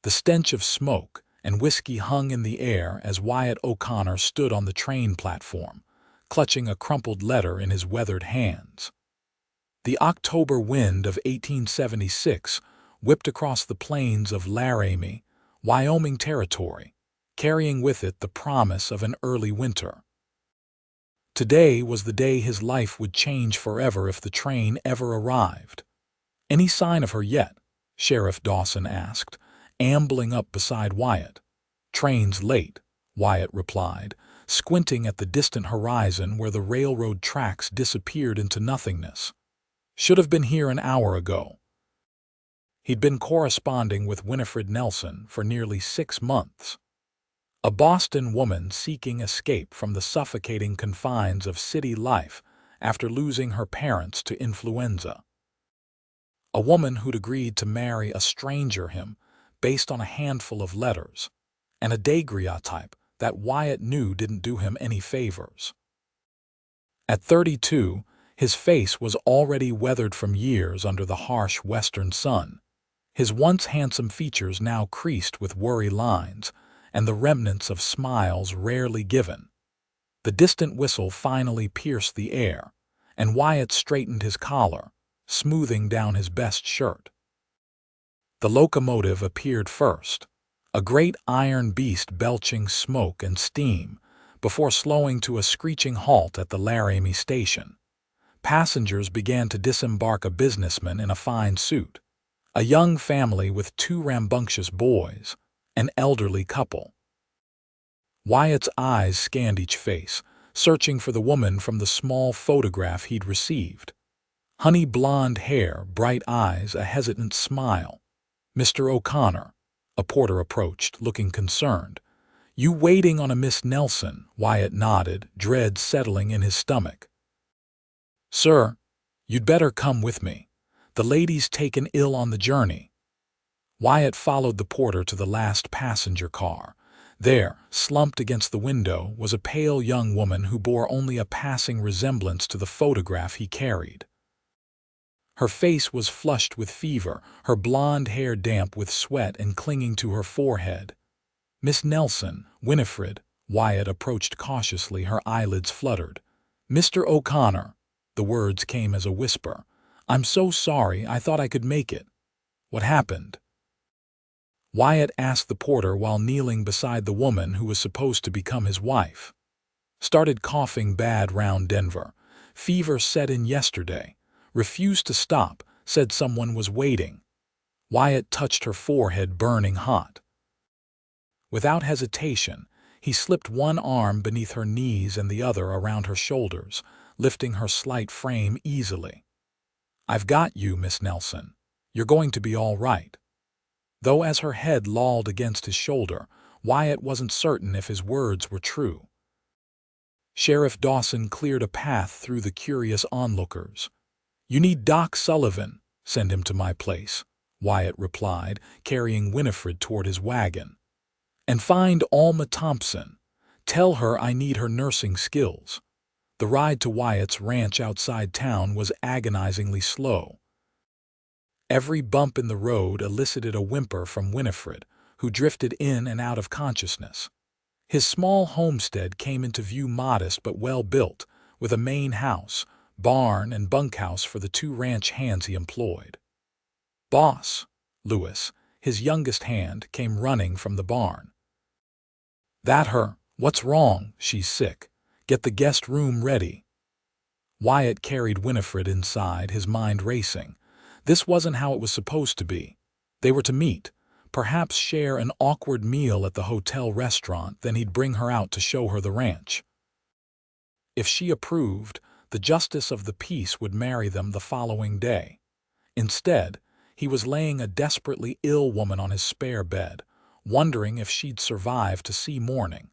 The stench of smoke and whiskey hung in the air as Wyatt O'Connor stood on the train platform, clutching a crumpled letter in his weathered hands. The October wind of 1876 whipped across the plains of Laramie, Wyoming territory, carrying with it the promise of an early winter. Today was the day his life would change forever if the train ever arrived. "Any sign of her yet?" Sheriff Dawson asked, ambling up beside Wyatt. "Train's late," Wyatt replied, squinting at the distant horizon where the railroad tracks disappeared into nothingness. "Should have been here an hour ago." He'd been corresponding with Winifred Nelson for nearly 6 months. A Boston woman seeking escape from the suffocating confines of city life after losing her parents to influenza. A woman who'd agreed to marry a stranger him based on a handful of letters, and a daguerreotype that Wyatt knew didn't do him any favors. At 32, his face was already weathered from years under the harsh western sun, his once handsome features now creased with worry lines and the remnants of smiles rarely given. The distant whistle finally pierced the air, and Wyatt straightened his collar, smoothing down his best shirt. The locomotive appeared first, a great iron beast belching smoke and steam, before slowing to a screeching halt at the Laramie station. Passengers began to disembark: a businessman in a fine suit, a young family with 2 rambunctious boys, an elderly couple. Wyatt's eyes scanned each face, searching for the woman from the small photograph he'd received. Honey blonde hair, bright eyes, a hesitant smile. "Mr. O'Connor," a porter approached, looking concerned. "You waiting on a Miss Nelson?" Wyatt nodded, dread settling in his stomach. "Sir, you'd better come with me. The lady's taken ill on the journey." Wyatt followed the porter to the last passenger car. There, slumped against the window, was a pale young woman who bore only a passing resemblance to the photograph he carried. Her face was flushed with fever, her blonde hair damp with sweat and clinging to her forehead. "Miss Nelson, Winifred," Wyatt approached cautiously, her eyelids fluttered. "Mr. O'Connor," the words came as a whisper. "I'm so sorry, I thought I could make it." "What happened?" Wyatt asked the porter while kneeling beside the woman who was supposed to become his wife. "Started coughing bad round Denver. Fever set in yesterday. Refused to stop, said someone was waiting." Wyatt touched her forehead, burning hot. Without hesitation, he slipped one arm beneath her knees and the other around her shoulders, lifting her slight frame easily. "I've got you, Miss Nelson. You're going to be all right." Though as her head lolled against his shoulder, Wyatt wasn't certain if his words were true. Sheriff Dawson cleared a path through the curious onlookers. "You need Doc Sullivan. Send him to my place," Wyatt replied, carrying Winifred toward his wagon. "And find Alma Thompson. Tell her I need her nursing skills." The ride to Wyatt's ranch outside town was agonizingly slow. Every bump in the road elicited a whimper from Winifred, who drifted in and out of consciousness. His small homestead came into view, modest but well-built, with a main house, barn, and bunkhouse for the 2 ranch hands he employed. "Boss," Lewis, his youngest hand, came running from the barn. "That her? What's wrong?" "She's sick. Get the guest room ready." Wyatt carried Winifred inside, his mind racing. This wasn't how it was supposed to be. They were to meet, perhaps share an awkward meal at the hotel restaurant, then he'd bring her out to show her the ranch. If she approved, the justice of the peace would marry them the following day. Instead, he was laying a desperately ill woman on his spare bed, wondering if she'd survive to see morning.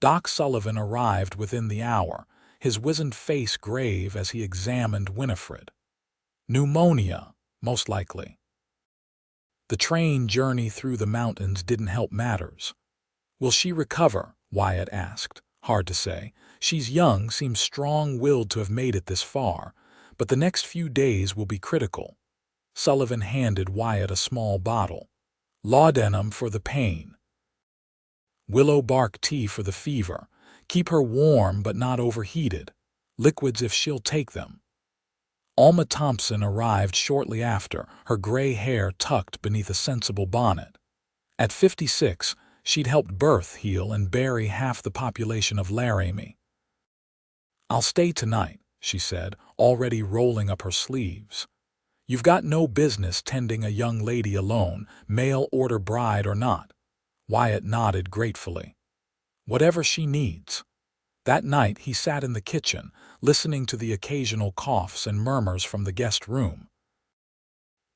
Doc Sullivan arrived within the hour, his wizened face grave as he examined Winifred. Pneumonia, most likely. The train journey through the mountains didn't help matters. "Will she recover?" Wyatt asked. "Hard to say. She's young, seems strong-willed to have made it this far, but the next few days will be critical." Sullivan handed Wyatt a small bottle. Laudanum for the pain. Willow bark tea for the fever. Keep her warm but not overheated. Liquids if she'll take them. Alma Thompson arrived shortly after, her gray hair tucked beneath a sensible bonnet. At 56, she'd helped birth, heal, and bury half the population of Laramie. "I'll stay tonight," she said, already rolling up her sleeves. "You've got no business tending a young lady alone, mail order bride or not." Wyatt nodded gratefully. "Whatever she needs." That night he sat in the kitchen, listening to the occasional coughs and murmurs from the guest room.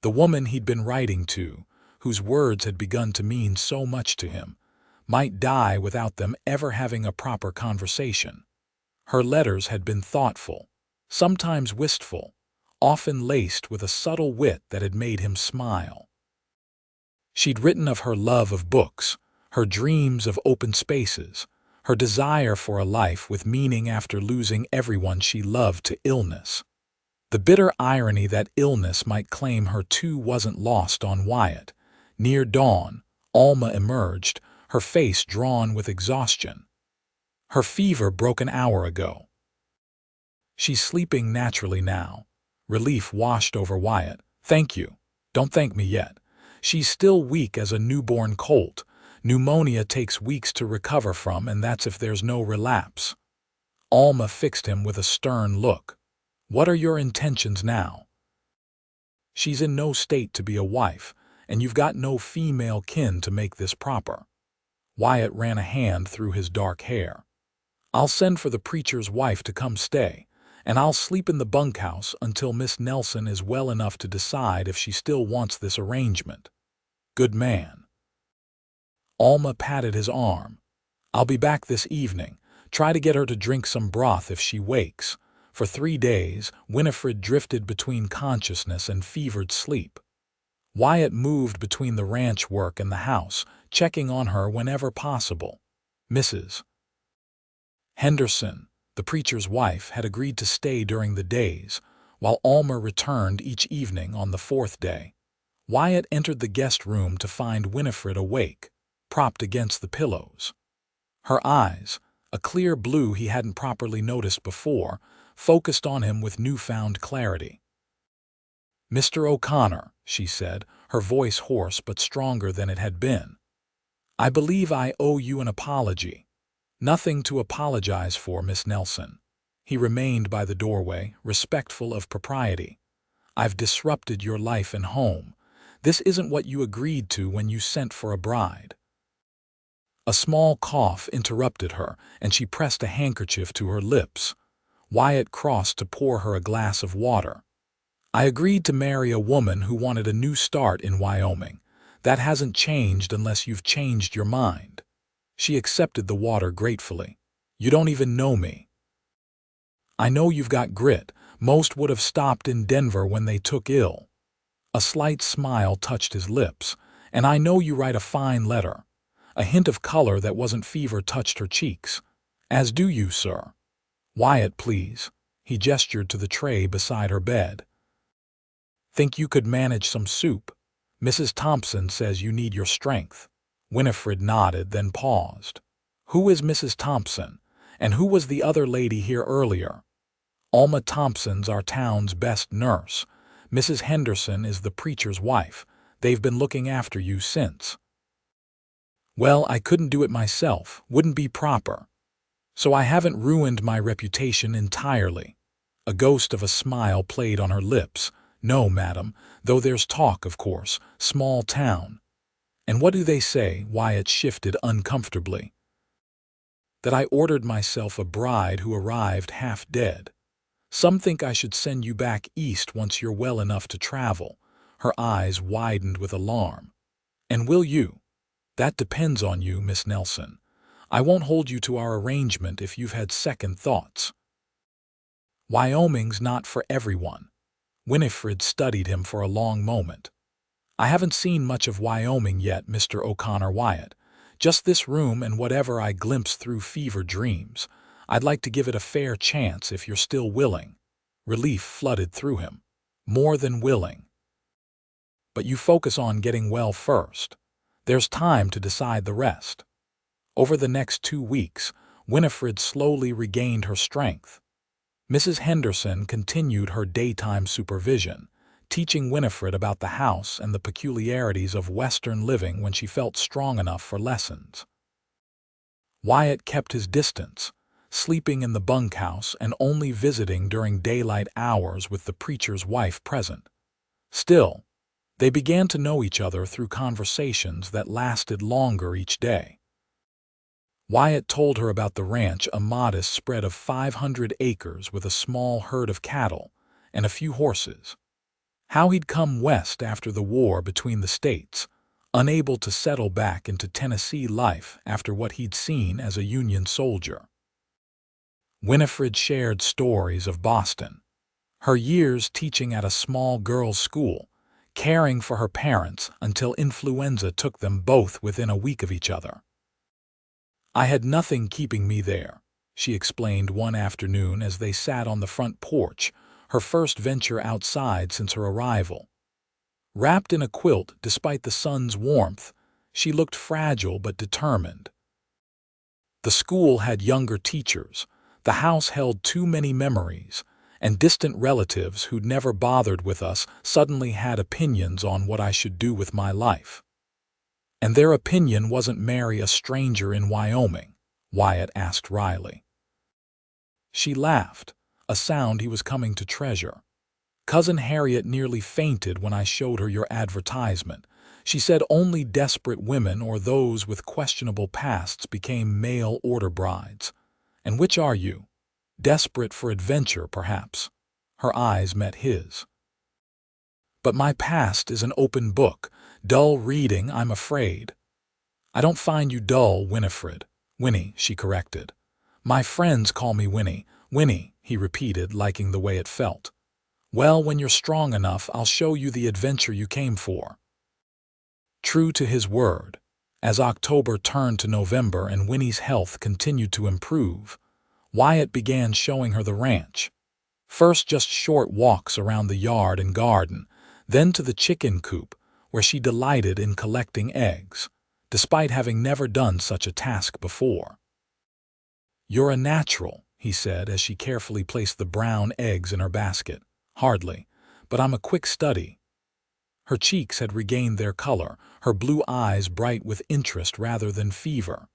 The woman he'd been writing to, whose words had begun to mean so much to him, might die without them ever having a proper conversation. Her letters had been thoughtful, sometimes wistful, often laced with a subtle wit that had made him smile. She'd written of her love of books, her dreams of open spaces, her desire for a life with meaning after losing everyone she loved to illness. The bitter irony that illness might claim her too wasn't lost on Wyatt. Near dawn, Alma emerged, her face drawn with exhaustion. "Her fever broke an hour ago. She's sleeping naturally now." Relief washed over Wyatt. "Thank you. Don't thank me yet. She's still weak as a newborn colt. Pneumonia takes weeks to recover from, and that's if there's no relapse." Alma fixed him with a stern look. "What are your intentions now?" "She's in no state to be a wife, and you've got no female kin to make this proper." Wyatt ran a hand through his dark hair. "I'll send for the preacher's wife to come stay, and I'll sleep in the bunkhouse until Miss Nelson is well enough to decide if she still wants this arrangement." "Good man." Alma patted his arm. "I'll be back this evening. Try to get her to drink some broth if she wakes." For 3 days, Winifred drifted between consciousness and fevered sleep. Wyatt moved between the ranch work and the house, checking on her whenever possible. Mrs. Henderson, the preacher's wife, had agreed to stay during the days, while Alma returned each evening on the 4th day. Wyatt entered the guest room to find Winifred awake, propped against the pillows. Her eyes, a clear blue he hadn't properly noticed before, focused on him with newfound clarity. "Mr. O'Connor," she said, her voice hoarse but stronger than it had been, "I believe I owe you an apology." "Nothing to apologize for, Miss Nelson." He remained by the doorway, respectful of propriety. "I've disrupted your life and home. This isn't what you agreed to when you sent for a bride." A small cough interrupted her, and she pressed a handkerchief to her lips. Wyatt crossed to pour her a glass of water. "I agreed to marry a woman who wanted a new start in Wyoming. That hasn't changed unless you've changed your mind." She accepted the water gratefully. "You don't even know me." "I know you've got grit. Most would have stopped in Denver when they took ill." A slight smile touched his lips. "And I know you write a fine letter." A hint of color that wasn't fever touched her cheeks. "As do you, sir." "Wyatt, please." He gestured to the tray beside her bed. "Think you could manage some soup? Mrs. Thompson says you need your strength." Winifred nodded, then paused. "Who is Mrs. Thompson? And who was the other lady here earlier?" "Alma Thompson's our town's best nurse. Mrs. Henderson is the preacher's wife. They've been looking after you since." "Well, I couldn't do it myself. Wouldn't be proper. So I haven't ruined my reputation entirely." A ghost of a smile played on her lips. "No, madam, though there's talk, of course. Small town." "And what do they say?" Wyatt shifted uncomfortably. "That I ordered myself a bride who arrived half dead. Some think I should send you back east once you're well enough to travel." Her eyes widened with alarm. "And will you?" "That depends on you, Miss Nelson. I won't hold you to our arrangement if you've had second thoughts." "Wyoming's not for everyone." Winifred studied him for a long moment. "I haven't seen much of Wyoming yet, Mr. O'Connor Wyatt. Just this room and whatever I glimpse through fever dreams. I'd like to give it a fair chance if you're still willing." Relief flooded through him. "More than willing. But you focus on getting well first." There's time to decide the rest. Over the next 2 weeks, Winifred slowly regained her strength. Mrs. Henderson continued her daytime supervision, teaching Winifred about the house and the peculiarities of Western living when she felt strong enough for lessons. Wyatt kept his distance, sleeping in the bunkhouse and only visiting during daylight hours with the preacher's wife present. Still, they began to know each other through conversations that lasted longer each day. Wyatt told her about the ranch, a modest spread of 500 acres with a small herd of cattle and a few horses. How he'd come west after the war between the states, unable to settle back into Tennessee life after what he'd seen as a Union soldier. Winifred shared stories of Boston, her years teaching at a small girls' school, caring for her parents until influenza took them both within a week of each other. "I had nothing keeping me there," she explained one afternoon as they sat on the front porch, her first venture outside since her arrival. Wrapped in a quilt despite the sun's warmth, she looked fragile but determined. The school had younger teachers, the house held too many memories, and distant relatives who'd never bothered with us suddenly had opinions on what I should do with my life. And their opinion wasn't marry a stranger in Wyoming, Wyatt asked wryly. She laughed, a sound he was coming to treasure. "Cousin Harriet nearly fainted when I showed her your advertisement. She said only desperate women or those with questionable pasts became mail-order brides. And which are you? Desperate for adventure, perhaps?" Her eyes met his. "But my past is an open book. Dull reading, I'm afraid." "I don't find you dull, Winifred." "Winnie," she corrected. "My friends call me Winnie." "Winnie," he repeated, liking the way it felt. "Well, when you're strong enough, I'll show you the adventure you came for." True to his word, as October turned to November and Winnie's health continued to improve, Wyatt began showing her the ranch. First just short walks around the yard and garden, then to the chicken coop, where she delighted in collecting eggs, despite having never done such a task before. "You're a natural," he said as she carefully placed the brown eggs in her basket. "Hardly, but I'm a quick study." Her cheeks had regained their color, her blue eyes bright with interest rather than fever.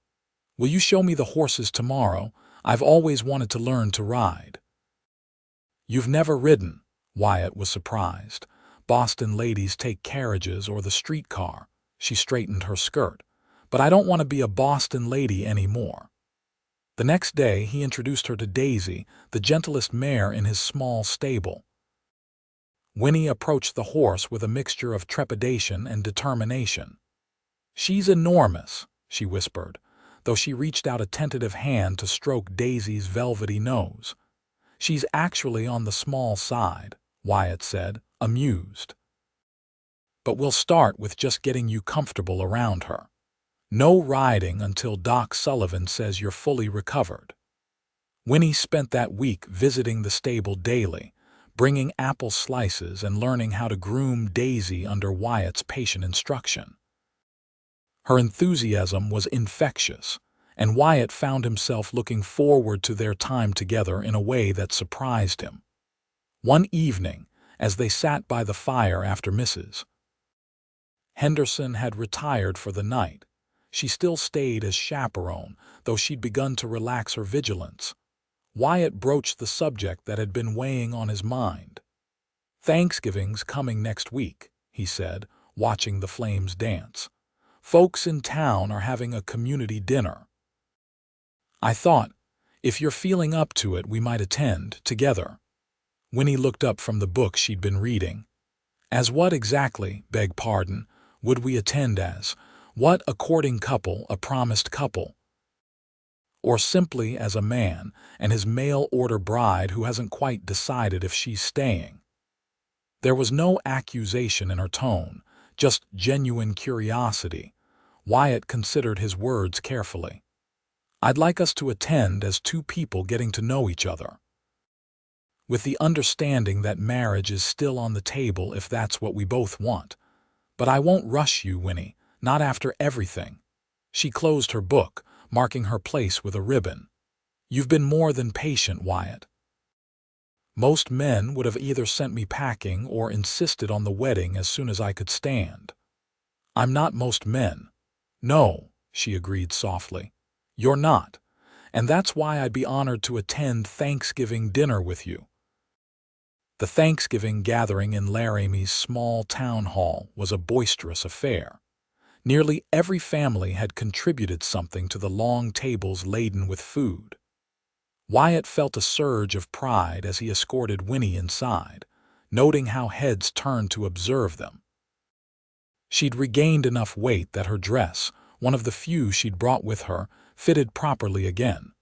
"Will you show me the horses tomorrow? I've always wanted to learn to ride." "You've never ridden?" Wyatt was surprised. "Boston ladies take carriages or the streetcar." She straightened her skirt. "But I don't want to be a Boston lady anymore." The next day he introduced her to Daisy, the gentlest mare in his small stable. Winnie approached the horse with a mixture of trepidation and determination. "She's enormous," she whispered, though she reached out a tentative hand to stroke Daisy's velvety nose. "She's actually on the small side," Wyatt said, amused. "But we'll start with just getting you comfortable around her. No riding until Doc Sullivan says you're fully recovered." Winnie spent that week visiting the stable daily, bringing apple slices and learning how to groom Daisy under Wyatt's patient instruction. Her enthusiasm was infectious, and Wyatt found himself looking forward to their time together in a way that surprised him. One evening, as they sat by the fire after Mrs. Henderson had retired for the night, she still stayed as chaperone, though she'd begun to relax her vigilance. Wyatt broached the subject that had been weighing on his mind. "Thanksgiving's coming next week," he said, watching the flames dance. "Folks in town are having a community dinner. I thought, if you're feeling up to it, we might attend together." Winnie looked up from the book she'd been reading. "As what exactly, beg pardon, would we attend as? What, a courting couple, a promised couple? Or simply as a man and his mail-order bride who hasn't quite decided if she's staying?" There was no accusation in her tone, just genuine curiosity. Wyatt considered his words carefully. "I'd like us to attend as two people getting to know each other, with the understanding that marriage is still on the table if that's what we both want. But I won't rush you, Winnie, Not after everything. She closed her book, marking her place with a ribbon. You've been more than patient, Wyatt. Most men would have either sent me packing or insisted on the wedding as soon as I could stand. I'm not most men. No, she agreed softly. You're not, and that's why I'd be honored to attend Thanksgiving dinner with you. The Thanksgiving gathering in Laramie's small town hall was a boisterous affair. Nearly every family had contributed something to the long tables laden with food. Wyatt felt a surge of pride as he escorted Winnie inside, noting how heads turned to observe them. She'd regained enough weight that her dress, one of the few she'd brought with her, fitted properly again.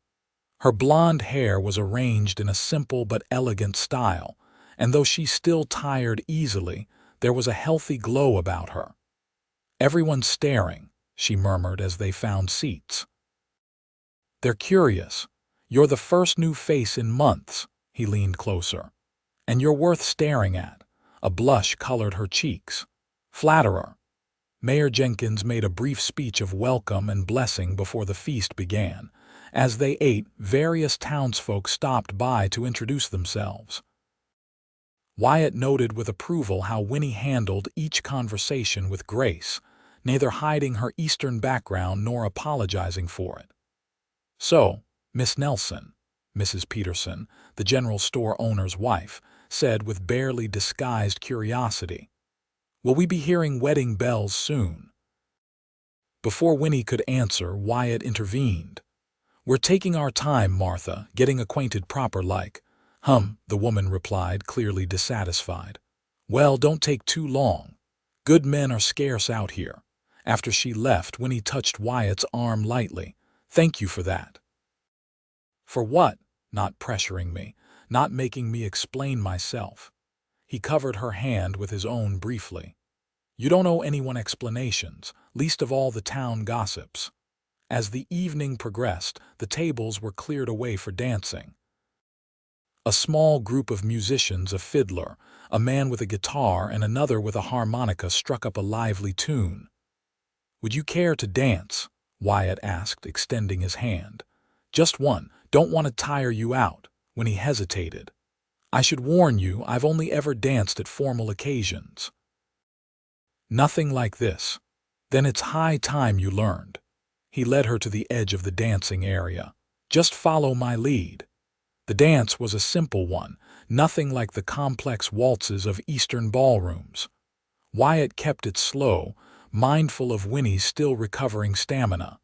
Her blonde hair was arranged in a simple but elegant style, and though she still tired easily, there was a healthy glow about her. "Everyone's staring," she murmured as they found seats. "They're curious. You're the first new face in months," he leaned closer. "And you're worth staring at." A blush colored her cheeks. "Flatterer." Mayor Jenkins made a brief speech of welcome and blessing before the feast began. As they ate, various townsfolk stopped by to introduce themselves. Wyatt noted with approval how Winnie handled each conversation with grace, neither hiding her Eastern background nor apologizing for it. "So, Miss Nelson," Mrs. Peterson, the general store owner's wife, said with barely disguised curiosity, "will we be hearing wedding bells soon?" Before Winnie could answer, Wyatt intervened. "We're taking our time, Martha, getting acquainted proper-like." The woman replied, clearly dissatisfied. "Well, don't take too long. Good men are scarce out here." After she left, Winnie touched Wyatt's arm lightly. "Thank you for that." "For what?" "Not pressuring me, not making me explain myself." He covered her hand with his own briefly. "You don't owe anyone explanations, least of all the town gossips." As the evening progressed, the tables were cleared away for dancing. A small group of musicians, a fiddler, a man with a guitar, and another with a harmonica, struck up a lively tune. "Would you care to dance?" Wyatt asked, extending his hand. "Just one. Don't want to tire you out." When he hesitated, "I should warn you, I've only ever danced at formal occasions." "Nothing like this." "Then it's high time you learned." He led her to the edge of the dancing area. "Just follow my lead." The dance was a simple one, nothing like the complex waltzes of Eastern ballrooms. Wyatt kept it slow, mindful of Winnie's still recovering stamina.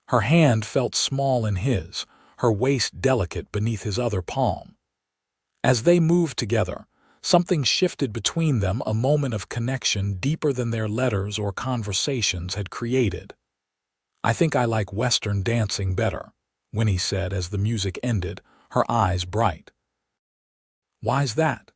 Her hand felt small in his, her waist delicate beneath his other palm. As they moved together, something shifted between them, a moment of connection deeper than their letters or conversations had created. "I think I like Western dancing better," Winnie said as the music ended, her eyes bright. "Why's that?"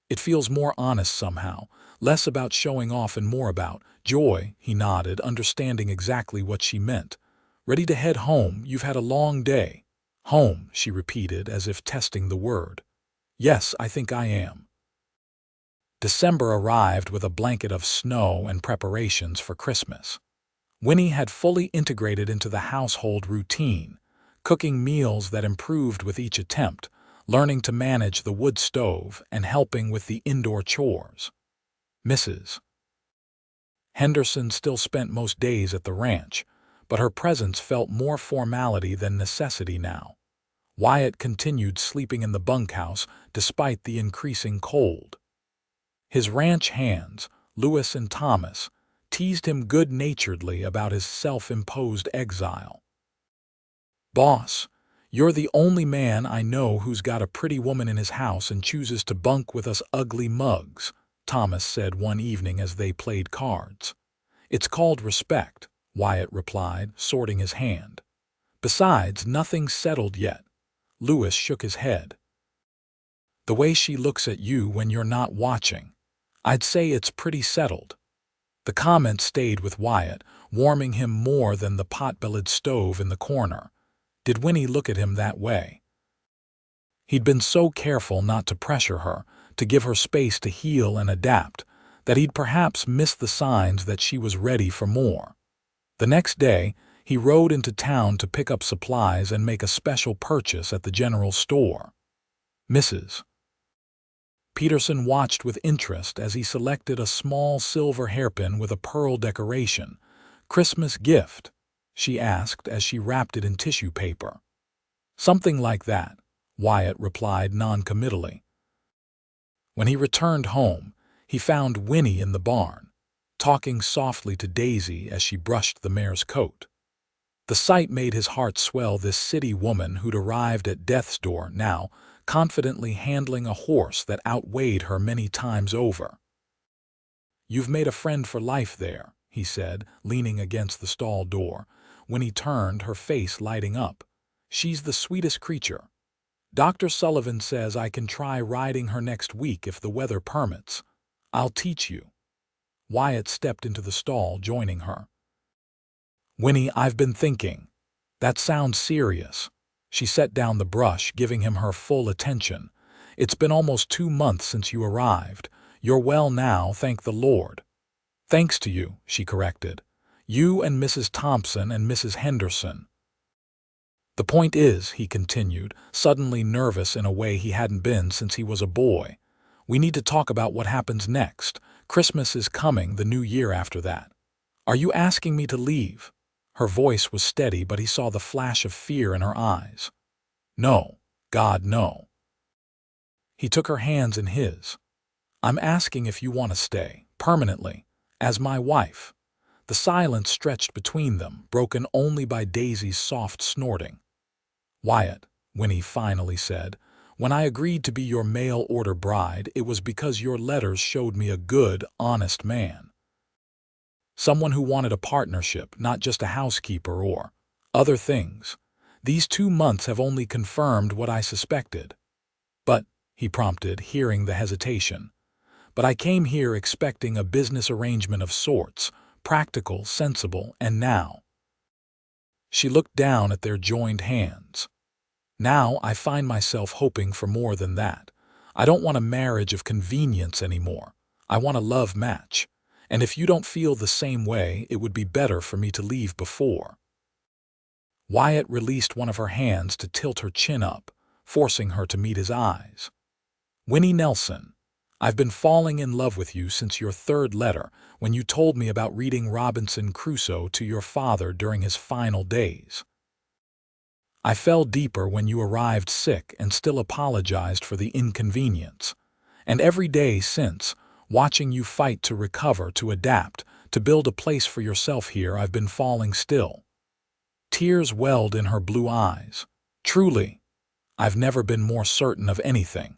"It feels more honest somehow, less about showing off and more about joy." He nodded, understanding exactly what she meant. "Ready to head home? You've had a long day." "Home," she repeated as if testing the word. "Yes, I think I am." December arrived with a blanket of snow and preparations for Christmas. Winnie had fully integrated into the household routine, cooking meals that improved with each attempt, learning to manage the wood stove, and helping with the indoor chores. Mrs. Henderson still spent most days at the ranch, but her presence felt more formality than necessity now. Wyatt continued sleeping in the bunkhouse despite the increasing cold. His ranch hands, Lewis and Thomas, teased him good-naturedly about his self-imposed exile. "Boss, you're the only man I know who's got a pretty woman in his house and chooses to bunk with us ugly mugs," Thomas said one evening as they played cards. "It's called respect," Wyatt replied, sorting his hand. "Besides, nothing's settled yet." Lewis shook his head. "The way she looks at you when you're not watching, I'd say it's pretty settled." The comment stayed with Wyatt, warming him more than the pot-bellied stove in the corner. Did Winnie look at him that way? He'd been so careful not to pressure her, to give her space to heal and adapt, that he'd perhaps missed the signs that she was ready for more. The next day, he rode into town to pick up supplies and make a special purchase at the general store. Mrs. Peterson watched with interest as he selected a small silver hairpin with a pearl decoration. "Christmas gift?" she asked as she wrapped it in tissue paper. "Something like that," Wyatt replied non-committally. When he returned home, he found Winnie in the barn, talking softly to Daisy as she brushed the mare's coat. The sight made his heart swell. This city woman who'd arrived at death's door now, confidently handling a horse that outweighed her many times over. "You've made a friend for life there," he said, leaning against the stall door. When he turned, her face lighting up. "She's the sweetest creature. Dr. Sullivan says I can try riding her next week if the weather permits. I'll teach you." Wyatt stepped into the stall, joining her. "Winnie, I've been thinking. That sounds serious." She set down the brush, giving him her full attention. "It's been almost 2 months since you arrived. You're well now, thank the Lord." "Thanks to you," she corrected. "You and Mrs. Thompson and Mrs. Henderson." "The point is," he continued, suddenly nervous in a way he hadn't been since he was a boy, "we need to talk about what happens next. Christmas is coming, the new year after that. Are you asking me to leave?" Her voice was steady, but he saw the flash of fear in her eyes. "No, God, no." He took her hands in his. "I'm asking if you want to stay, permanently, as my wife." The silence stretched between them, broken only by Daisy's soft snorting. "Wyatt," Winnie finally said, "when I agreed to be your mail-order bride, it was because your letters showed me a good, honest man. Someone who wanted a partnership, not just a housekeeper or other things. These 2 months have only confirmed what I suspected." "But," he prompted, hearing the hesitation, "but I came here expecting a business arrangement of sorts, practical, sensible, and now—" She looked down at their joined hands. "Now I find myself hoping for more than that. I don't want a marriage of convenience anymore. I want a love match. And if you don't feel the same way, it would be better for me to leave before." Wyatt released one of her hands to tilt her chin up, forcing her to meet his eyes. "Winnie Nelson, I've been falling in love with you since your 3rd letter, when you told me about reading Robinson Crusoe to your father during his final days. I fell deeper when you arrived sick and still apologized for the inconvenience. And every day since, watching you fight to recover, to adapt, to build a place for yourself here, I've been falling still." Tears welled in her blue eyes. "Truly, I've never been more certain of anything."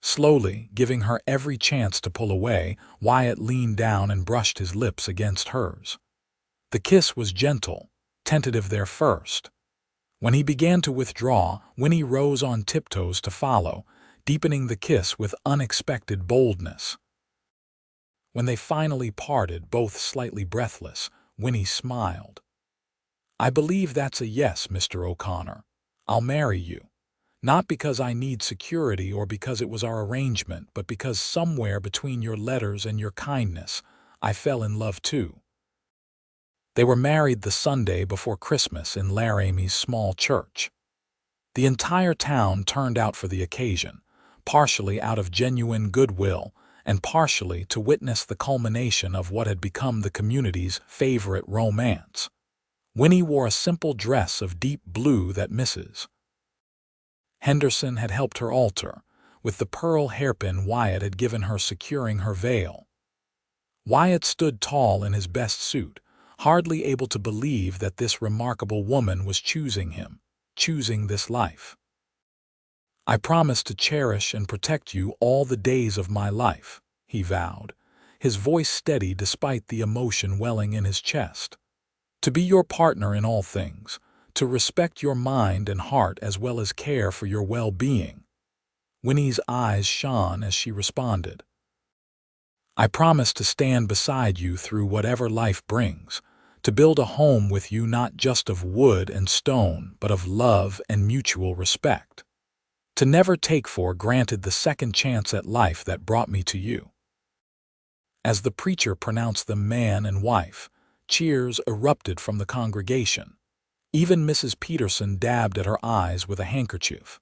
Slowly, giving her every chance to pull away, Wyatt leaned down and brushed his lips against hers. The kiss was gentle, tentative there first. When he began to withdraw, Winnie rose on tiptoes to follow, deepening the kiss with unexpected boldness. When they finally parted, both slightly breathless, Winnie smiled. "I believe that's a yes, Mr. O'Connor. I'll marry you. Not because I need security or because it was our arrangement, but because somewhere between your letters and your kindness, I fell in love too." They were married the Sunday before Christmas in Laramie's small church. The entire town turned out for the occasion, partially out of genuine goodwill and partially to witness the culmination of what had become the community's favorite romance. Winnie wore a simple dress of deep blue that Mrs. Henderson had helped her alter, with the pearl hairpin Wyatt had given her securing her veil. Wyatt stood tall in his best suit, hardly able to believe that this remarkable woman was choosing him, choosing this life. "I promise to cherish and protect you all the days of my life," he vowed, his voice steady despite the emotion welling in his chest. "To be your partner in all things, to respect your mind and heart as well as care for your well-being." Winnie's eyes shone as she responded. "I promise to stand beside you through whatever life brings, to build a home with you not just of wood and stone, but of love and mutual respect. To never take for granted the second chance at life that brought me to you." As the preacher pronounced them man and wife, cheers erupted from the congregation. Even Mrs. Peterson dabbed at her eyes with a handkerchief.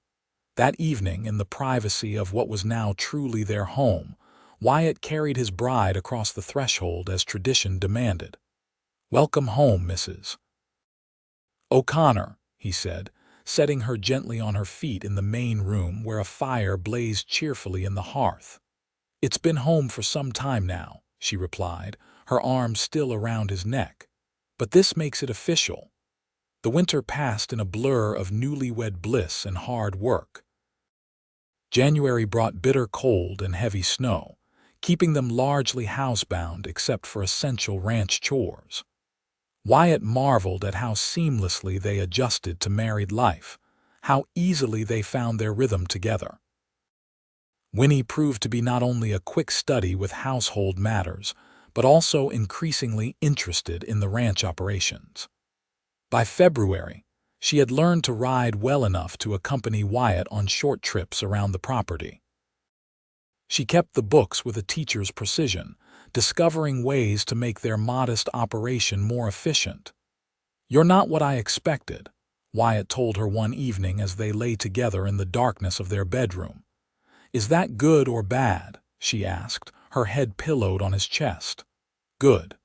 That evening, in the privacy of what was now truly their home, Wyatt carried his bride across the threshold as tradition demanded. "Welcome home, Mrs. O'Connor," he said, setting her gently on her feet in the main room where a fire blazed cheerfully in the hearth. "It's been home for some time now," she replied, her arm still around his neck. "But this makes it official." The winter passed in a blur of newlywed bliss and hard work. January brought bitter cold and heavy snow, keeping them largely housebound except for essential ranch chores. Wyatt marveled at how seamlessly they adjusted to married life, how easily they found their rhythm together. Winnie proved to be not only a quick study with household matters, but also increasingly interested in the ranch operations. By February, she had learned to ride well enough to accompany Wyatt on short trips around the property. She kept the books with a teacher's precision, discovering ways to make their modest operation more efficient. "You're not what I expected," Wyatt told her one evening as they lay together in the darkness of their bedroom. "Is that good or bad?" she asked, her head pillowed on his chest. "Good.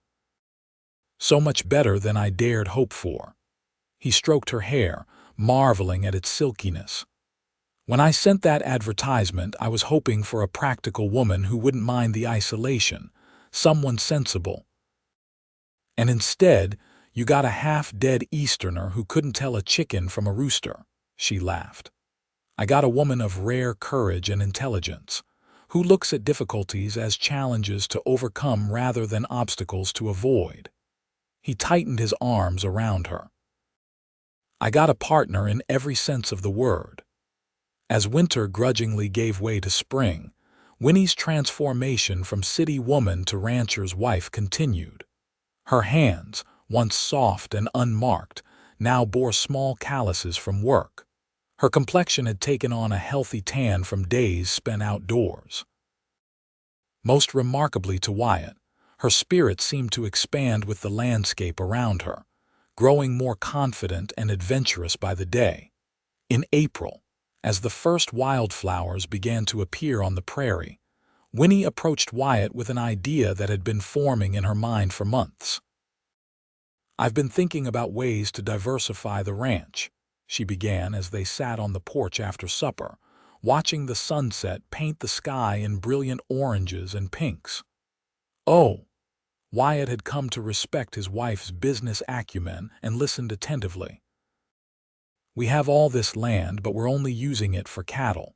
So much better than I dared hope for." He stroked her hair, marveling at its silkiness. "When I sent that advertisement, I was hoping for a practical woman who wouldn't mind the isolation, someone sensible. And instead, you got a half-dead Easterner who couldn't tell a chicken from a rooster," she laughed. "I got a woman of rare courage and intelligence, who looks at difficulties as challenges to overcome rather than obstacles to avoid." He tightened his arms around her. "I got a partner in every sense of the word." As winter grudgingly gave way to spring, Winnie's transformation from city woman to rancher's wife continued. Her hands, once soft and unmarked, now bore small calluses from work. Her complexion had taken on a healthy tan from days spent outdoors. Most remarkably to Wyatt, her spirit seemed to expand with the landscape around her, growing more confident and adventurous by the day. In April, as the first wildflowers began to appear on the prairie, Winnie approached Wyatt with an idea that had been forming in her mind for months. "I've been thinking about ways to diversify the ranch," she began as they sat on the porch after supper, watching the sunset paint the sky in brilliant oranges and pinks. "Oh!" Wyatt had come to respect his wife's business acumen and listened attentively. "We have all this land, but we're only using it for cattle.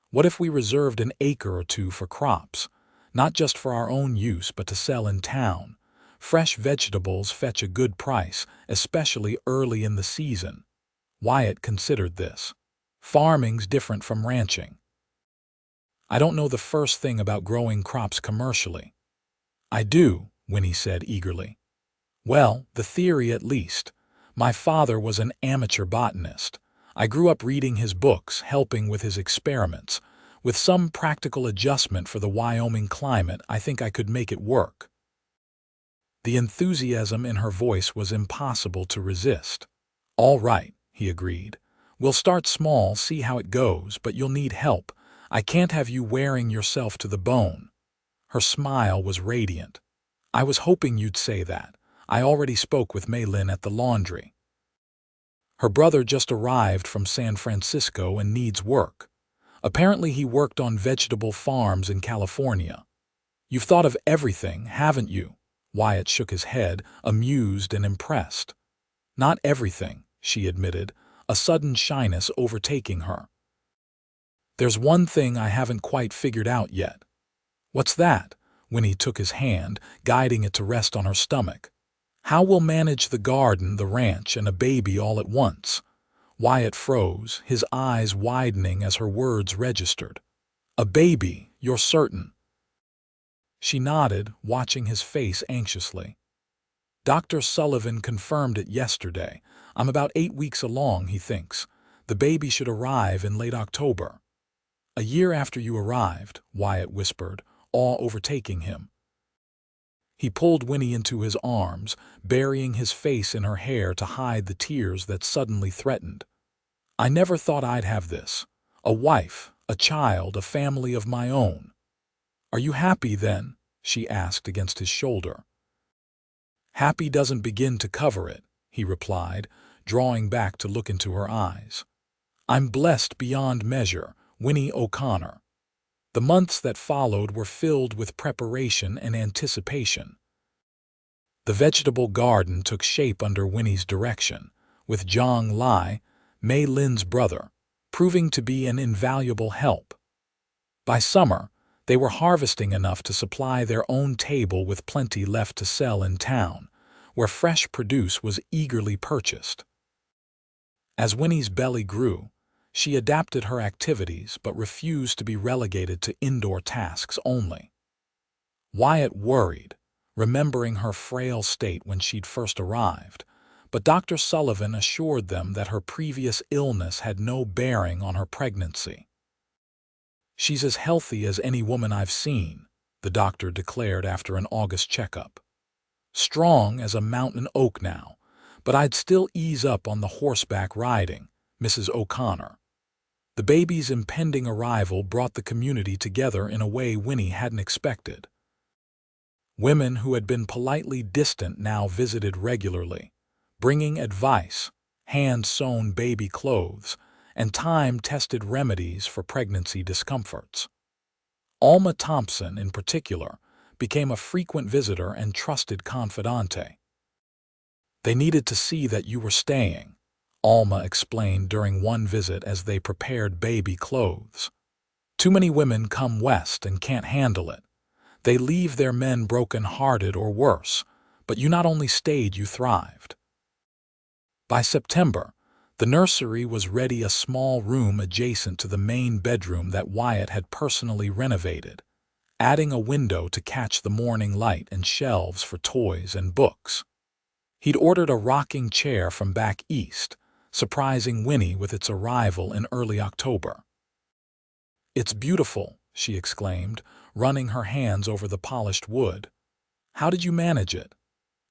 What if we reserved an acre or two for crops, not just for our own use but to sell in town? Fresh vegetables fetch a good price, especially early in the season." Wyatt considered this. "Farming's different from ranching." "I don't know the first thing about growing crops commercially." "I do," Winnie said eagerly. "Well, the theory at least. My father was an amateur botanist. I grew up reading his books, helping with his experiments. With some practical adjustment for the Wyoming climate, I think I could make it work." The enthusiasm in her voice was impossible to resist. "All right," he agreed. "We'll start small, see how it goes, but you'll need help. I can't have you wearing yourself to the bone." Her smile was radiant. "I was hoping you'd say that. I already spoke with Maylin at the laundry. Her brother just arrived from San Francisco and needs work. Apparently he worked on vegetable farms in California." "You've thought of everything, haven't you?" Wyatt shook his head, amused and impressed. "Not everything," she admitted, a sudden shyness overtaking her. "There's one thing I haven't quite figured out yet." "What's that?" Winnie took his hand, guiding it to rest on her stomach. "How we'll manage the garden, the ranch, and a baby all at once." Wyatt froze, his eyes widening as her words registered. "A baby, you're certain?" She nodded, watching his face anxiously. "Dr. Sullivan confirmed it yesterday. I'm about 8 weeks along, he thinks. The baby should arrive in late October." "A year after you arrived," Wyatt whispered, awe overtaking him. He pulled Winnie into his arms, burying his face in her hair to hide the tears that suddenly threatened. "I never thought I'd have this. A wife, a child, a family of my own." "Are you happy then?" she asked against his shoulder. "Happy doesn't begin to cover it," he replied, drawing back to look into her eyes. "I'm blessed beyond measure, Winnie O'Connor." The months that followed were filled with preparation and anticipation. The vegetable garden took shape under Winnie's direction, with Zhang Lai, Mei Lin's brother, proving to be an invaluable help. By summer, they were harvesting enough to supply their own table with plenty left to sell in town, where fresh produce was eagerly purchased. As Winnie's belly grew, she adapted her activities but refused to be relegated to indoor tasks only. Wyatt worried, remembering her frail state when she'd first arrived, but Dr. Sullivan assured them that her previous illness had no bearing on her pregnancy. "She's as healthy as any woman I've seen," the doctor declared after an August checkup. "Strong as a mountain oak now, but I'd still ease up on the horseback riding, Mrs. O'Connor." The baby's impending arrival brought the community together in a way Winnie hadn't expected. Women who had been politely distant now visited regularly, bringing advice, hand-sewn baby clothes, and time-tested remedies for pregnancy discomforts. Alma Thompson, in particular, became a frequent visitor and trusted confidante. "They needed to see that you were staying," Alma explained during one visit as they prepared baby clothes. "Too many women come west and can't handle it. They leave their men broken-hearted or worse, but you not only stayed, you thrived." By September, the nursery was ready, a small room adjacent to the main bedroom that Wyatt had personally renovated, adding a window to catch the morning light and shelves for toys and books. He'd ordered a rocking chair from back east, surprising Winnie with its arrival in early October. "It's beautiful," she exclaimed, running her hands over the polished wood. "How did you manage it?"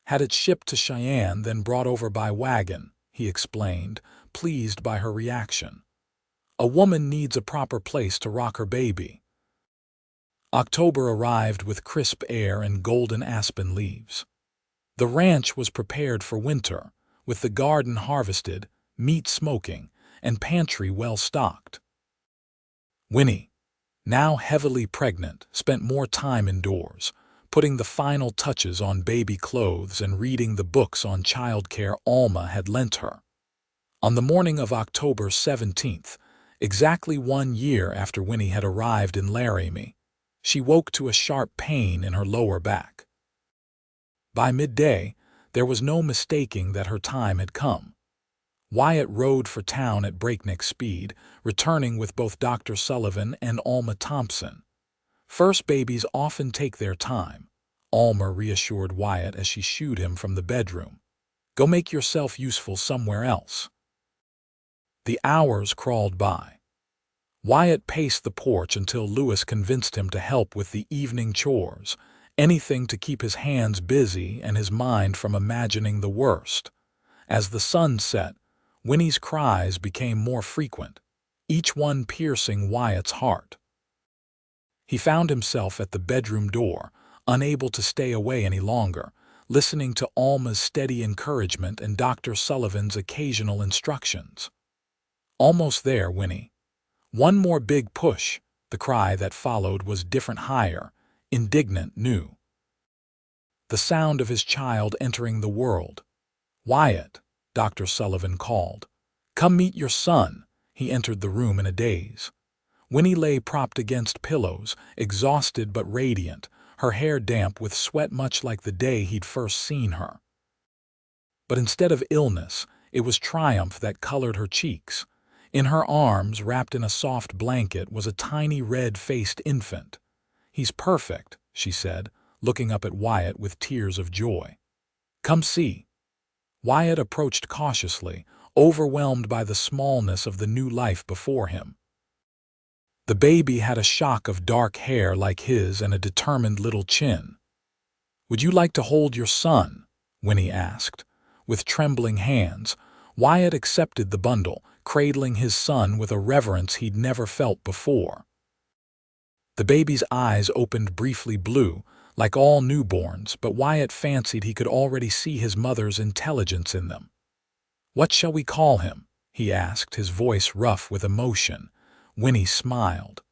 "Had it shipped to Cheyenne, then brought over by wagon," he explained, pleased by her reaction. "A woman needs a proper place to rock her baby." October arrived with crisp air and golden aspen leaves. The ranch was prepared for winter, with the garden harvested, meat smoking, and pantry well stocked. Winnie, now heavily pregnant, spent more time indoors, putting the final touches on baby clothes and reading the books on childcare Alma had lent her. On the morning of October 17th, exactly 1 year after Winnie had arrived in Laramie, she woke to a sharp pain in her lower back. By midday, there was no mistaking that her time had come. Wyatt rode for town at breakneck speed, returning with both Dr. Sullivan and Alma Thompson. "First babies often take their time," Alma reassured Wyatt as she shooed him from the bedroom. "Go make yourself useful somewhere else." The hours crawled by. Wyatt paced the porch until Lewis convinced him to help with the evening chores, anything to keep his hands busy and his mind from imagining the worst. As the sun set, Winnie's cries became more frequent, each one piercing Wyatt's heart. He found himself at the bedroom door, unable to stay away any longer, listening to Alma's steady encouragement and Dr. Sullivan's occasional instructions. "Almost there, Winnie. One more big push." The cry that followed was different, higher, indignant, new. The sound of his child entering the world. "Wyatt," Dr. Sullivan called. "Come meet your son." He entered the room in a daze. Winnie lay propped against pillows, exhausted but radiant, her hair damp with sweat much like the day he'd first seen her. But instead of illness, it was triumph that colored her cheeks. In her arms, wrapped in a soft blanket, was a tiny red-faced infant. "He's perfect," she said, looking up at Wyatt with tears of joy. "Come see." Wyatt approached cautiously, overwhelmed by the smallness of the new life before him. The baby had a shock of dark hair like his and a determined little chin. "Would you like to hold your son?" Winnie asked. With trembling hands, Wyatt accepted the bundle, cradling his son with a reverence he'd never felt before. The baby's eyes opened briefly blue, like all newborns, but Wyatt fancied he could already see his mother's intelligence in them. "What shall we call him?" he asked, his voice rough with emotion. Winnie smiled.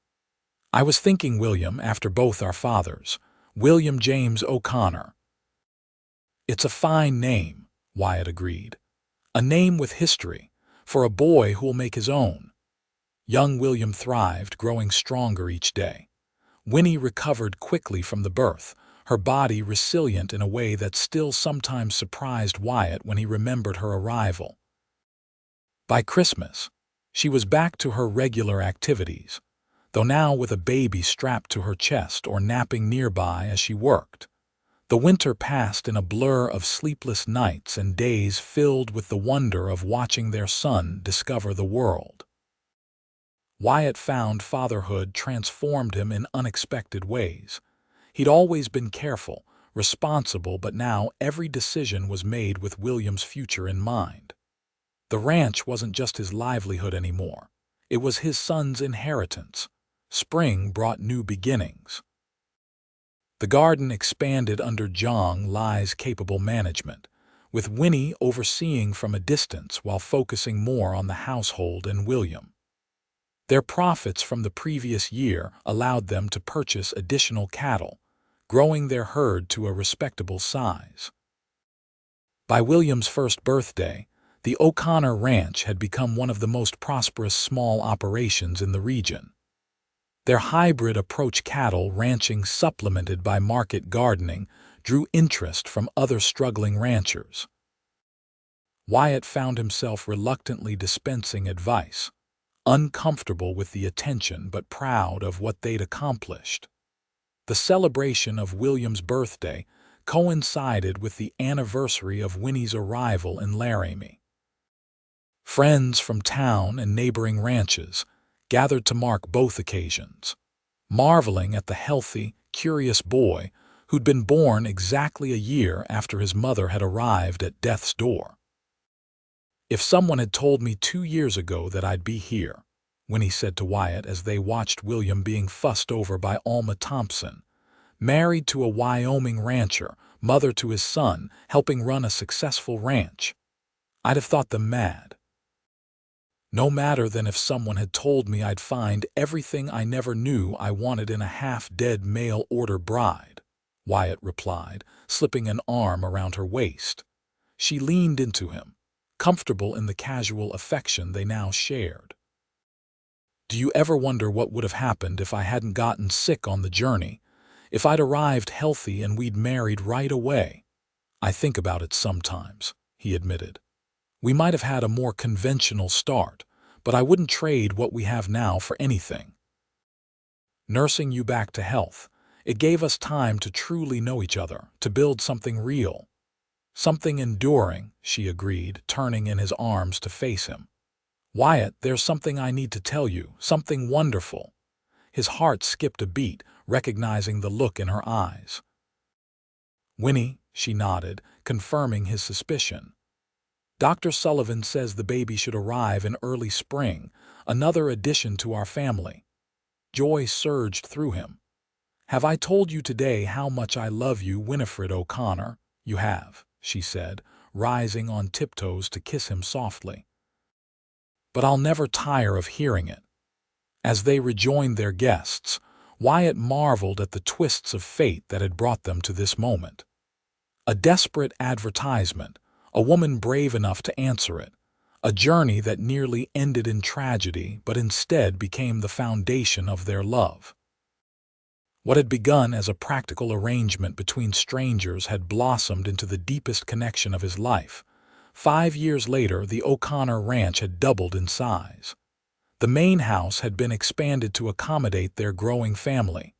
"I was thinking William, after both our fathers. William James O'Connor." "It's a fine name," Wyatt agreed. "A name with history, for a boy who'll make his own." Young William thrived, growing stronger each day. Winnie recovered quickly from the birth, her body resilient in a way that still sometimes surprised Wyatt when he remembered her arrival. By Christmas, she was back to her regular activities, though now with a baby strapped to her chest or napping nearby as she worked. The winter passed in a blur of sleepless nights and days filled with the wonder of watching their son discover the world. Wyatt found fatherhood transformed him in unexpected ways. He'd always been careful, responsible, but now every decision was made with William's future in mind. The ranch wasn't just his livelihood anymore. It was his son's inheritance. Spring brought new beginnings. The garden expanded under Zhang Li's capable management, with Winnie overseeing from a distance while focusing more on the household and William. Their profits from the previous year allowed them to purchase additional cattle, growing their herd to a respectable size. By William's first birthday, the O'Connor Ranch had become one of the most prosperous small operations in the region. Their hybrid approach, cattle ranching supplemented by market gardening, drew interest from other struggling ranchers. Wyatt found himself reluctantly dispensing advice, uncomfortable with the attention but proud of what they'd accomplished. The celebration of William's birthday coincided with the anniversary of Winnie's arrival in Laramie. Friends from town and neighboring ranches gathered to mark both occasions, marveling at the healthy, curious boy who'd been born exactly a year after his mother had arrived at death's door. "If someone had told me 2 years ago that I'd be here," Winnie said to Wyatt as they watched William being fussed over by Alma Thompson, married to a Wyoming rancher, mother to his son, helping run a successful ranch, "I'd have thought them mad. No matter than if someone had told me I'd find everything I never knew I wanted in a half-dead mail-order bride," Wyatt replied, slipping an arm around her waist. She leaned into him, comfortable in the casual affection they now shared. "Do you ever wonder what would have happened if I hadn't gotten sick on the journey? If I'd arrived healthy and we'd married right away?" "I think about it sometimes," he admitted. "We might have had a more conventional start, but I wouldn't trade what we have now for anything. Nursing you back to health, it gave us time to truly know each other, to build something real. Something enduring," she agreed, turning in his arms to face him. "Wyatt, there's something I need to tell you, something wonderful." His heart skipped a beat, recognizing the look in her eyes. "Winnie," she nodded, confirming his suspicion. "Dr. Sullivan says the baby should arrive in early spring, another addition to our family." Joy surged through him. "Have I told you today how much I love you, Winifred O'Connor?" "You have," she said, rising on tiptoes to kiss him softly. "But I'll never tire of hearing it." As they rejoined their guests, Wyatt marveled at the twists of fate that had brought them to this moment. A desperate advertisement, a woman brave enough to answer it, a journey that nearly ended in tragedy but instead became the foundation of their love. What had begun as a practical arrangement between strangers had blossomed into the deepest connection of his life. 5 years later, the O'Connor Ranch had doubled in size. The main house had been expanded to accommodate their growing family.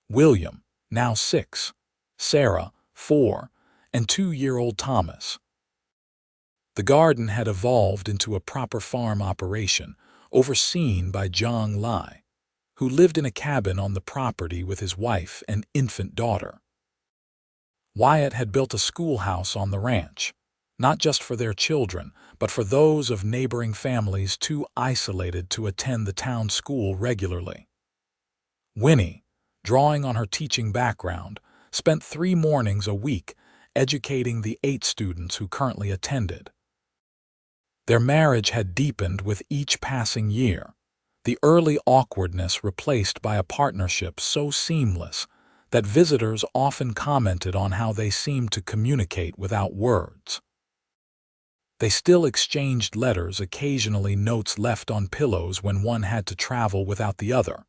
William, now 6, Sarah, 4, and 2-year-old Thomas. The garden had evolved into a proper farm operation, overseen by Zhang Li, who lived in a cabin on the property with his wife and infant daughter. Wyatt had built a schoolhouse on the ranch, not just for their children, but for those of neighboring families too isolated to attend the town school regularly. Winnie, drawing on her teaching background, spent 3 mornings a week educating the 8 students who currently attended. Their marriage had deepened with each passing year, the early awkwardness replaced by a partnership so seamless that visitors often commented on how they seemed to communicate without words. They still exchanged letters, occasionally notes left on pillows when one had to travel without the other,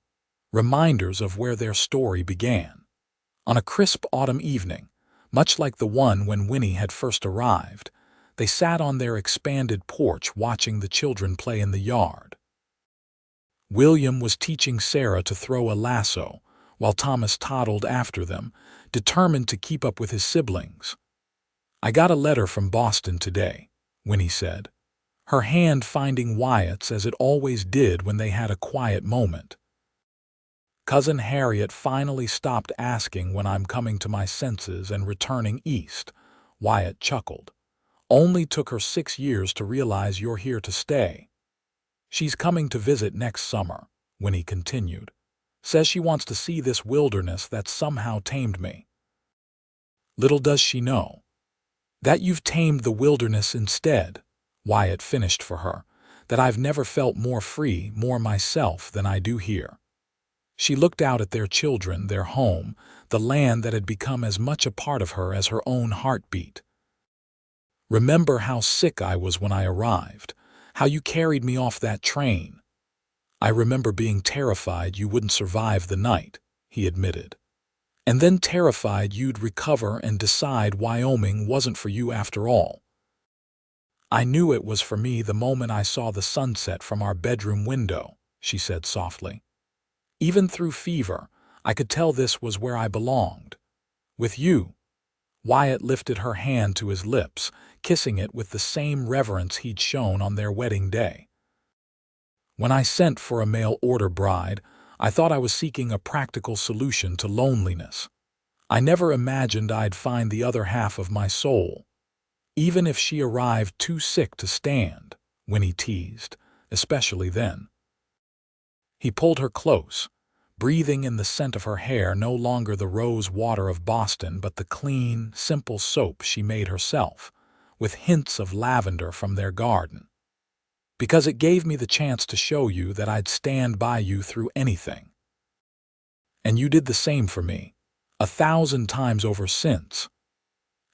reminders of where their story began. On a crisp autumn evening, much like the one when Winnie had first arrived, they sat on their expanded porch watching the children play in the yard. William was teaching Sarah to throw a lasso, while Thomas toddled after them, determined to keep up with his siblings. "I got a letter from Boston today," Winnie said, her hand finding Wyatt's as it always did when they had a quiet moment. "Cousin Harriet finally stopped asking when I'm coming to my senses and returning east," Wyatt chuckled. "Only took her 6 years to realize you're here to stay. She's coming to visit next summer," Winnie continued. "Says she wants to see this wilderness that somehow tamed me." "Little does she know that you've tamed the wilderness instead," Wyatt finished for her, "that I've never felt more free, more myself than I do here." She looked out at their children, their home, the land that had become as much a part of her as her own heartbeat. "Remember how sick I was when I arrived, how you carried me off that train?" "I remember being terrified you wouldn't survive the night," he admitted. "And then terrified you'd recover and decide Wyoming wasn't for you after all." "I knew it was for me the moment I saw the sunset from our bedroom window," she said softly. "Even through fever, I could tell this was where I belonged. With you." Wyatt lifted her hand to his lips, kissing it with the same reverence he'd shown on their wedding day. "When I sent for a mail-order bride, I thought I was seeking a practical solution to loneliness. I never imagined I'd find the other half of my soul. Even if she arrived too sick to stand," Winnie teased, "especially then." He pulled her close, breathing in the scent of her hair, no longer the rose water of Boston, but the clean, simple soap she made herself, with hints of lavender from their garden. "Because it gave me the chance to show you that I'd stand by you through anything. And you did the same for me, 1,000 times over since."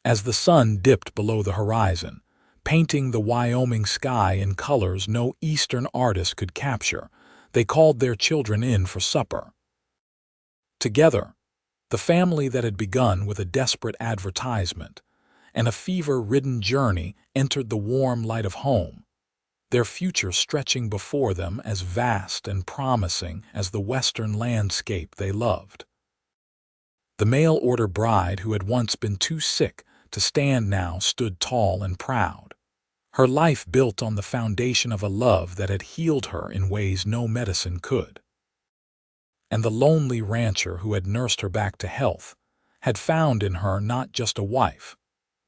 As the sun dipped below the horizon, painting the Wyoming sky in colors no Eastern artist could capture, they called their children in for supper. Together, the family that had begun with a desperate advertisement and a fever-ridden journey entered the warm light of home, their future stretching before them as vast and promising as the western landscape they loved. The mail-order bride who had once been too sick to stand now stood tall and proud, her life built on the foundation of a love that had healed her in ways no medicine could. And the lonely rancher who had nursed her back to health had found in her not just a wife,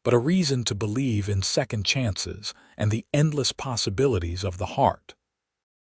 but a reason to believe in second chances and the endless possibilities of the heart.